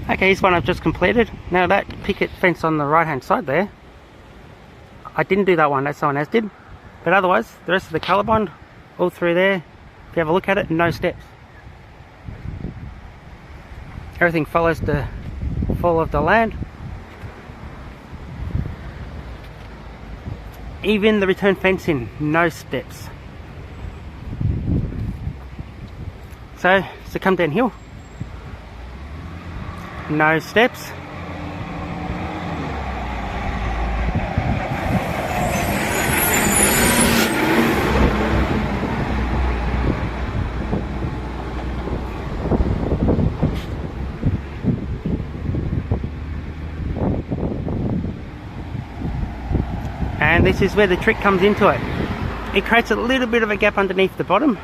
Okay, here's one I've just completed. Now that picket fence on the right hand side there, I didn't do that one, that someone else did. But otherwise, the rest of the Colorbond, all through there, if you have a look at it, no steps. Everything follows the fall of the land. Even the return fencing, no steps. So come downhill, no steps. And this is where the trick comes into it. It creates a little bit of a gap underneath the bottom.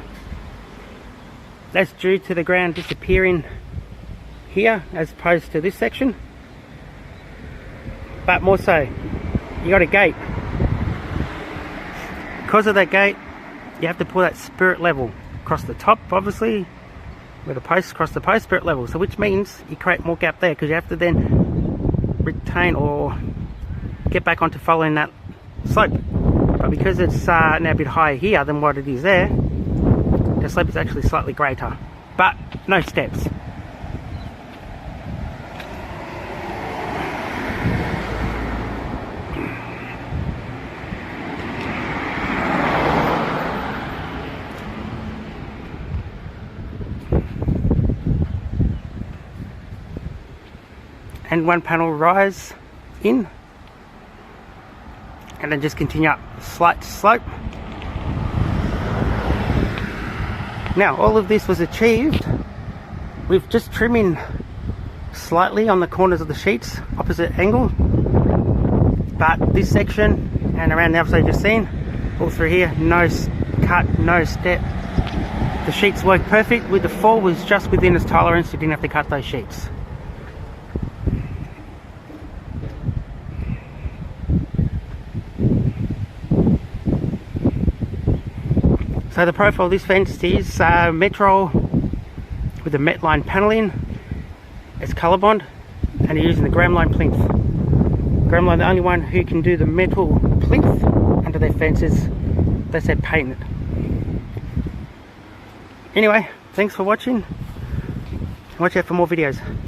That's due to the ground disappearing here as opposed to this section. But more so, you got a gate. Because of that gate, you have to pull that spirit level across the top, obviously, with the posts across the post spirit level. So which means you create more gap there because you have to then retain or get back onto following that slope. But because it's now a bit higher here than what it is there, the slope is actually slightly greater, but no steps. And one panel rise in, and then just continue up slight slope. Now all of this was achieved with just trimming slightly on the corners of the sheets opposite angle, but this section and around the other side you've seen, all through here, no cut, no step. The sheets worked perfect. With the fall was just within its tolerance, you didn't have to cut those sheets. So the profile of this fence is Metro with the Metline paneling. It's Colorbond, and you're using the Gramline plinth. Gramline, the only one who can do the metal plinth under their fences. They said paint it. Anyway, thanks for watching. Watch out for more videos.